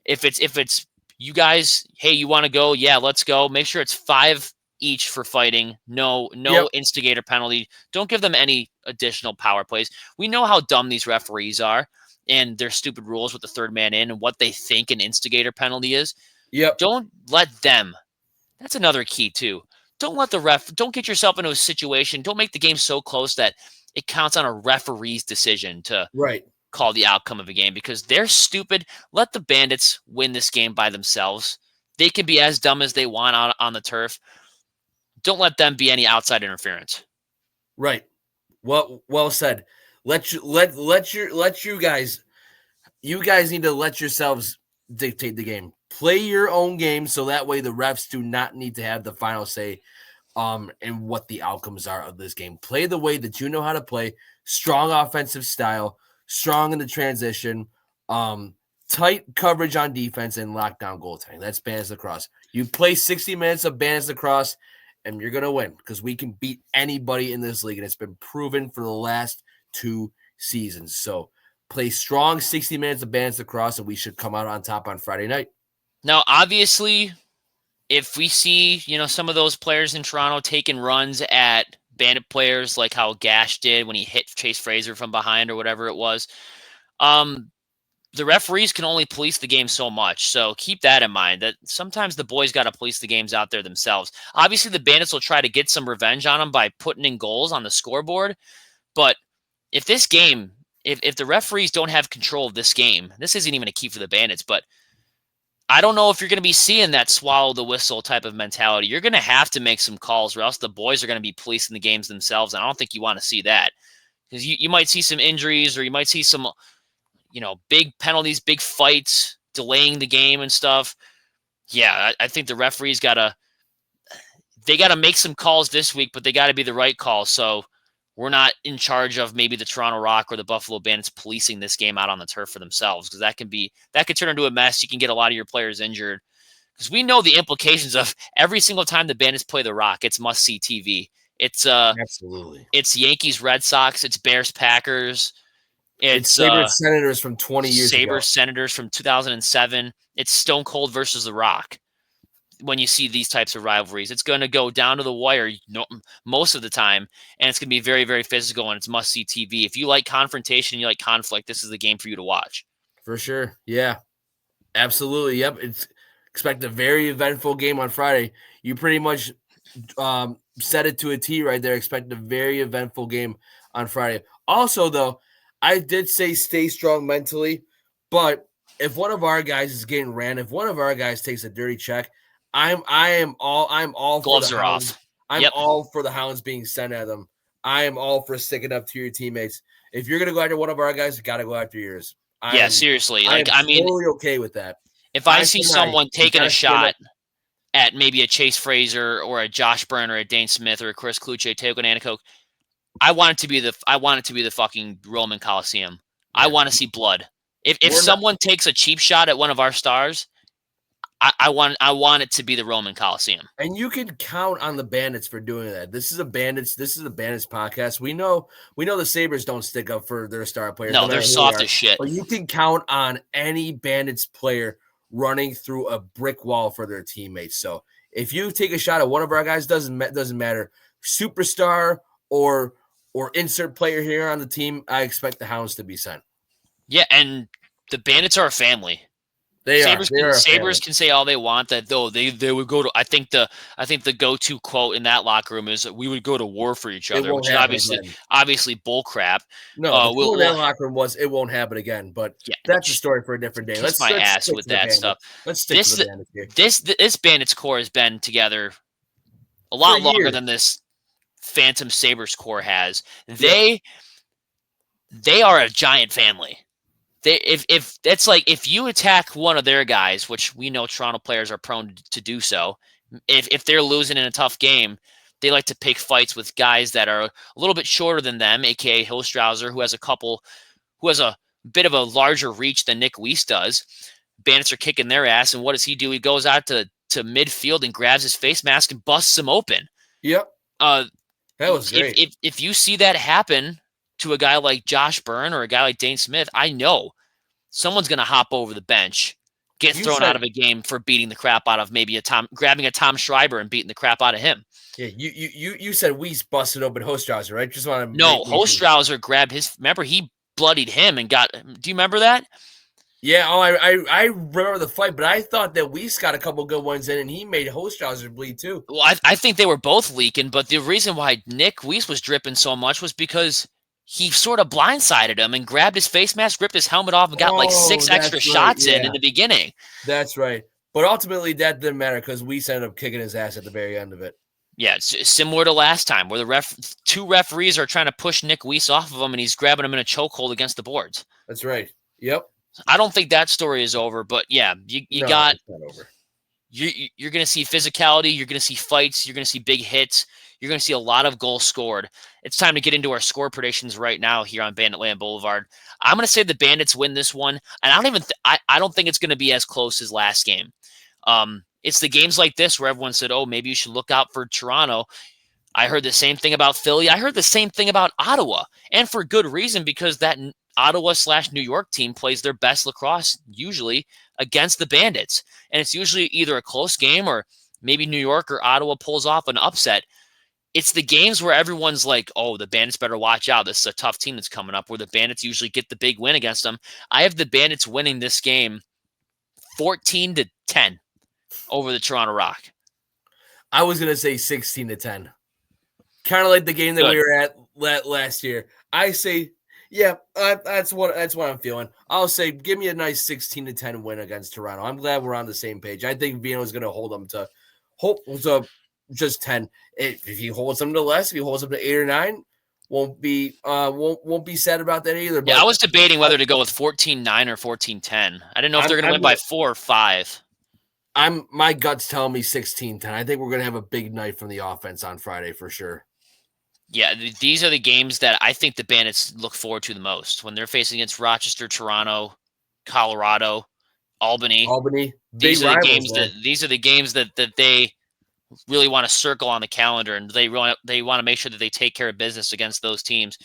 If it's you guys, hey, you want to go? Yeah, let's go. Make sure it's 5 each for fighting. No instigator penalty. Don't give them any additional power plays. We know how dumb these referees are and their stupid rules with the third man in and what they think an instigator penalty is. Yep. Don't let them. That's another key too. Don't let the ref. Don't get yourself into a situation. Don't make the game so close that it counts on a referee's decision to call the outcome of a game, because they're stupid. Let the Bandits win this game by themselves. They can be as dumb as they want on the turf. Don't let them be any outside interference. Right. Well said. You guys need to let yourselves dictate the game. Play your own game, so that way the refs do not need to have the final say and what the outcomes are of this game. Play the way that you know how to play. Strong offensive style, strong in the transition, tight coverage on defense, and lockdown goaltending. That's Bandits lacrosse. You play 60 minutes of Bandits lacrosse, and you're going to win, because we can beat anybody in this league, and it's been proven for the last 2 seasons. So play strong 60 minutes of Bandits across, and we should come out on top on Friday night. Now, obviously, if we see, some of those players in Toronto taking runs at Bandit players like how Gash did when he hit Chase Fraser from behind or whatever it was, the referees can only police the game so much. So keep that in mind, that sometimes the boys got to police the games out there themselves. Obviously, the Bandits will try to get some revenge on them by putting in goals on the scoreboard. But if this game, if the referees don't have control of this game, this isn't even a key for the Bandits, but I don't know if you're going to be seeing that swallow the whistle type of mentality. You're going to have to make some calls, or else the boys are going to be policing the games themselves. And I don't think you want to see that, because you might see some injuries, or you might see some, big penalties, big fights, delaying the game and stuff. Yeah, I think the referees got to make some calls this week, but they got to be the right calls. So we're not in charge of maybe the Toronto Rock or the Buffalo Bandits policing this game out on the turf for themselves, because that could turn into a mess. You can get a lot of your players injured, because we know the implications of every single time the Bandits play the Rock. It's must-see TV. It's absolutely. It's Yankees, Red Sox. It's Bears, Packers. It's Sabres, Senators from 20 years ago. Sabres, Senators from 2007. It's Stone Cold versus the Rock. When you see these types of rivalries, it's going to go down to the wire most of the time, and it's going to be very, very physical, and it's must-see TV. If you like confrontation, you like conflict, this is the game for you to watch. For sure. Yeah, absolutely. Yep. Expect a very eventful game on Friday. You pretty much set it to a T right there. Expect a very eventful game on Friday. Also, though, I did say stay strong mentally, but if one of our guys is getting ran, if one of our guys takes a dirty check, I'm all gloves for the are Hounds. off. I'm all for the Hounds being sent at them. I am all for sticking up to your teammates. If you're gonna go after one of our guys, you got to go after yours. Seriously. I'm totally okay with that. If I see someone taking a shot at maybe a Chase Fraser or a Josh Byrne or a Dane Smith or a Chris Kluche, Teo Anacoke, I want it to be the fucking Roman Coliseum. Yeah. I want to see blood. If someone takes a cheap shot at one of our stars, I want it to be the Roman Coliseum. And you can count on the Bandits for doing that. This is a Bandits podcast. We know the Sabres don't stick up for their star players. No, they're soft as shit. But you can count on any Bandits player running through a brick wall for their teammates. So if you take a shot at one of our guys, doesn't matter, superstar or insert player here on the team, I expect the Hounds to be sent. Yeah, and the Bandits are a family. Sabres can say all they want that though they would go to. I think the go-to quote in that locker room is that we would go to war for each other, which is obviously bull crap. No, that locker room was it won't happen again. But yeah, that's a story for a different day. Let's my ass with that stuff. Let's stick to the Bandits here. This Bandits core has been together a lot longer than this Phantom Sabres core has. They are a giant family. If that's like if you attack one of their guys, which we know Toronto players are prone to do so, if they're losing in a tough game, they like to pick fights with guys that are a little bit shorter than them, aka Hillstrauser, who has a bit of a larger reach than Nick Weiss does. Bandits are kicking their ass, and what does he do? He goes out to midfield and grabs his face mask and busts him open. Yep. That was great. If you see that happen to a guy like Josh Byrne or a guy like Dane Smith, I know someone's going to hop over the bench, get thrown out of a game for beating the crap out of grabbing a Tom Schreiber and beating the crap out of him. Yeah, you said Weiss busted open Hillstrauser, right? Just want to Hillstrauser grabbed his. Remember, he bloodied him and got. Do you remember that? Yeah. Oh, I remember the fight, but I thought that Weiss got a couple good ones in, and he made Hillstrauser bleed too. Well, I think they were both leaking, but the reason why Nick Weiss was dripping so much was because he sort of blindsided him and grabbed his face mask, ripped his helmet off, and got like 6 extra shots in the beginning. That's right. But ultimately, that didn't matter because we ended up kicking his ass at the very end of it. Yeah, it's similar to last time where two referees are trying to push Nick Weiss off of him, and he's grabbing him in a chokehold against the boards. That's right. Yep. I don't think that story is over, but yeah, you're going to see physicality, you're going to see fights, you're going to see big hits. You're going to see a lot of goals scored. It's time to get into our score predictions right now here on Banditland Boulevard. I'm going to say the Bandits win this one, and I don't think it's going to be as close as last game. It's the games like this where everyone said, "Oh, maybe you should look out for Toronto." I heard the same thing about Philly. I heard the same thing about Ottawa, and for good reason because that Ottawa/New York team plays their best lacrosse usually against the Bandits. And it's usually either a close game or maybe New York or Ottawa pulls off an upset. It's the games where everyone's like, oh, the Bandits better watch out. This is a tough team that's coming up, where the Bandits usually get the big win against them. I have the Bandits winning this game 14-10 over the Toronto Rock. I was going to say 16-10. Kind of like the game that we were at last year. I say, yeah, that's what I'm feeling. I'll say, give me a nice 16-10 win against Toronto. I'm glad we're on the same page. I think Vino's going to hold them to just 10. If he holds them to less, if he holds them to 8 or 9, won't be sad about that either. But yeah, I was debating whether to go with 14-9 or 14-10. I didn't know if they're going to win by 4 or 5. My gut's telling me 16-10. I think we're going to have a big night from the offense on Friday for sure. Yeah, these are the games that I think the Bandits look forward to the most when they're facing against Rochester, Toronto, Colorado, Albany. These are the games that they really want to circle on the calendar, and they want to make sure that they take care of business against those teams.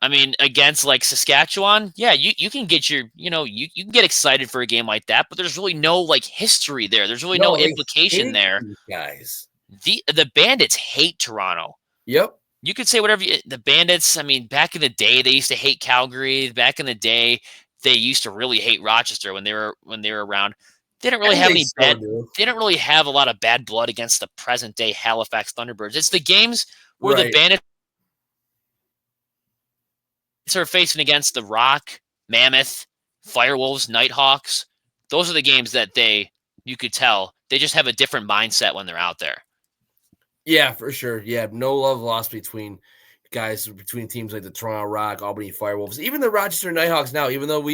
I mean, against like Saskatchewan, yeah, you can get you can get excited for a game like that, but there's really no like history there. There's really no implication there. Guys, the Bandits hate Toronto. Yep. You could say whatever. The Bandits, I mean, back in the day, they used to hate Calgary. Back in the day, they used to really hate Rochester when they were around. They didn't really have They didn't really have a lot of bad blood against the present day Halifax Thunderbirds. It's the games where the Bandits are facing against the Rock, Mammoth, Firewolves, Nighthawks. Those are the games that you could tell they just have a different mindset when they're out there. Yeah, for sure. Yeah, no love lost between teams like the Toronto Rock, Albany Firewolves, even the Rochester Nighthawks now, even though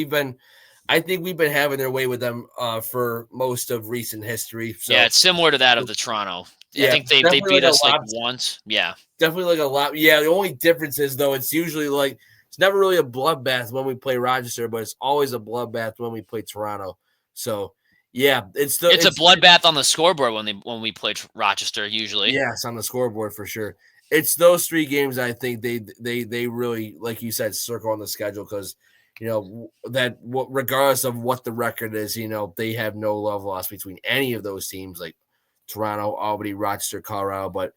I think we've been having their way with them for most of recent history. So, yeah, it's similar to that of the Toronto. Yeah, I think they beat us like once. Yeah. Definitely like a lot. Yeah, the only difference is, though, it's usually like it's never really a bloodbath when we play Rochester, but it's always a bloodbath when we play Toronto. So, yeah, it's a bloodbath on the scoreboard when we play Rochester usually. Yes, on the scoreboard for sure. It's those 3 games I think they really, like you said, circle on the schedule because regardless of what the record is, they have no love lost between any of those teams like Toronto, Albany, Rochester, Colorado, but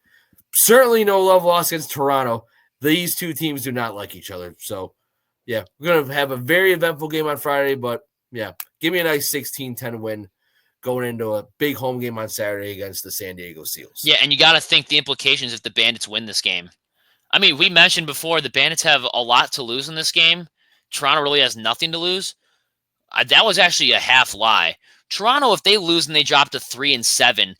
certainly no love lost against Toronto. These 2 teams do not like each other. So, yeah, we're going to have a very eventful game on Friday, but yeah, give me a nice 16-10 win going into a big home game on Saturday against the San Diego Seals. Yeah, and you got to think the implications if the Bandits win this game. I mean, we mentioned before the Bandits have a lot to lose in this game. Toronto really has nothing to lose. That was actually a half lie. Toronto, if they lose and they drop to 3-7,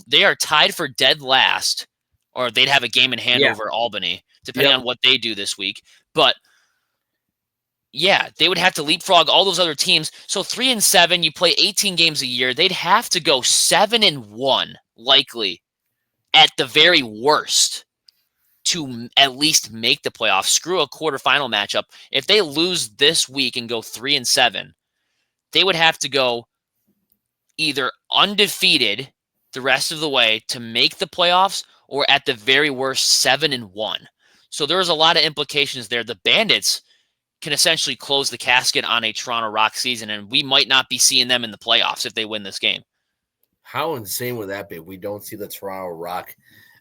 they are tied for dead last, or they'd have a game in hand over Albany, depending on what they do this week. But yeah, they would have to leapfrog all those other teams. So 3-7, you play 18 games a year. They'd have to go 7-1, likely, at the very worst, to at least make the playoffs. Screw a quarterfinal matchup. If they lose this week and go 3-7, they would have to go either undefeated the rest of the way to make the playoffs, or at the very worst 7-1. So there's a lot of implications there. The Bandits can essentially close the casket on a Toronto Rock season, and we might not be seeing them in the playoffs if they win this game. How insane would that be? We don't see the Toronto Rock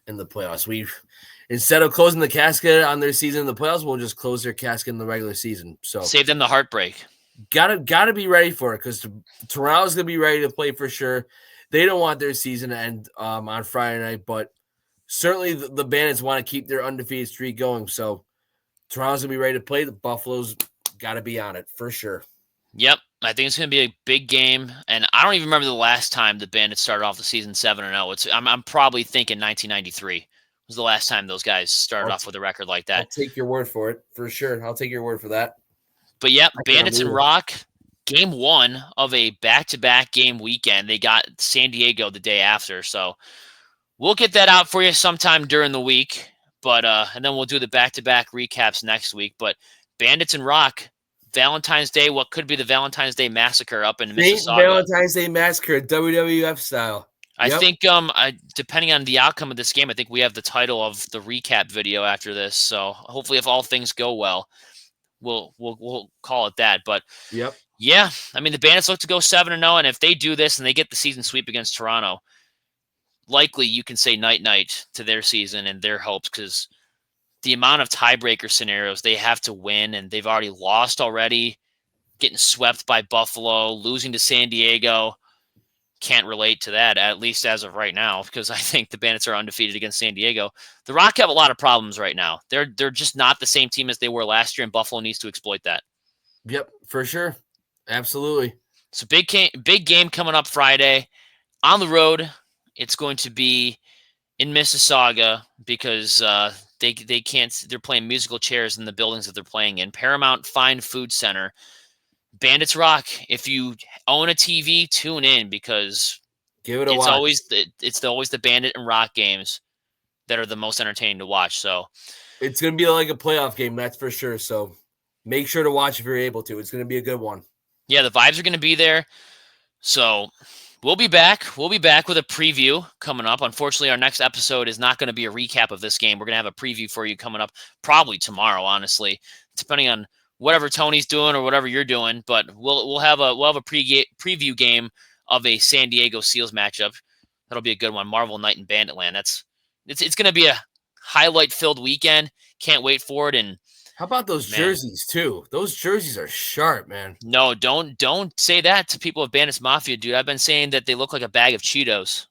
in the playoffs. Instead of closing the casket on their season in the playoffs, we'll just close their casket in the regular season. So save them the heartbreak. Gotta be ready for it because Toronto's gonna be ready to play for sure. They don't want their season to end on Friday night, but certainly the Bandits want to keep their undefeated streak going. So Toronto's going to be ready to play. The Buffalo's got to be on it for sure. Yep. I think it's going to be a big game. And I don't even remember the last time the Bandits started off the season 7-0. I'm probably thinking 1993 was the last time those guys started off with a record like that. I'll take your word for it, for sure. I'll take your word for that. But yep, Bandits and Rock, game 1 of a back-to-back game weekend. They got San Diego the day after. So we'll get that out for you sometime during the week. But and then we'll do the back-to-back recaps next week. But Bandits and Rock, Valentine's Day, what could be the Valentine's Day massacre up in Mississauga. Valentine's Day massacre, WWF style. I think depending on the outcome of this game, I think we have the title of the recap video after this. So hopefully if all things go well, We'll call it that. But Yep. yeah, I mean the Bandits look to go 7-0, and if they do this and they get the season sweep against Toronto, likely you can say night to their season and their hopes, because the amount of tiebreaker scenarios they have to win, and they've already lost already, getting swept by Buffalo, losing to San Diego. Can't relate to that, at least as of right now, because I think the Bandits are undefeated against San Diego. The Rock have a lot of problems right now. They're just not the same team as they were last year, and Buffalo needs to exploit that. Yep, for sure. Absolutely. So big game coming up Friday on the road. It's going to be in Mississauga because they can't. They're playing musical chairs in the buildings that they're playing in. Paramount Fine Food Center. Bandits Rock. If you own a TV, tune in, because Give it a it's watch. always the Bandit and Rock games that are the most entertaining to watch. So it's going to be like a playoff game, that's for sure. So make sure to watch if you're able to. It's going to be a good one. yeah, the vibes are going to be there. So we'll be back. We'll be back with a preview coming up. Unfortunately, our next episode is not going to be a recap of this game. We're going to have a preview for you coming up probably tomorrow, honestly, depending on whatever Tony's doing or whatever you're doing. But we'll have a preview game of a San Diego Seals matchup. That'll be a good one. Marvel Night in Banditland. It's going to be a highlight-filled weekend. Can't wait for it. And how about those jerseys too? Those jerseys are sharp, man. No, don't say that to people of Bandits Mafia, dude. I've been saying that they look like a bag of Cheetos.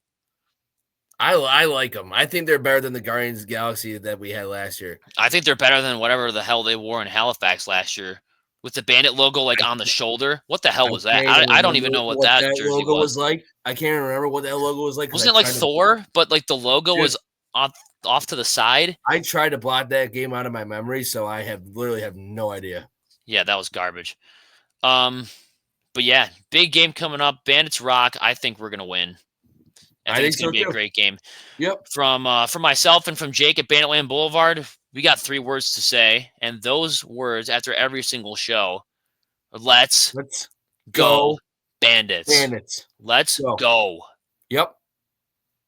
I like them. I think they're better than the Guardians of the Galaxy that we had last year. I think they're better than whatever the hell they wore in Halifax last year with the Bandit logo like on the shoulder. What the hell was that? I don't even know what that jersey logo was like. I can't remember what that logo was like. Wasn't it like Thor, but like the logo was off to the side? I tried to blot that game out of my memory, so I literally have no idea. Yeah, that was garbage. But yeah, big game coming up. Bandits Rock. I think we're gonna win. I think it's going to be a great game. Yep. From myself and from Jake at Banditland Boulevard, we got 3 words to say, and those words after every single show are let's go Bandits. Bandits. Let's go. Yep.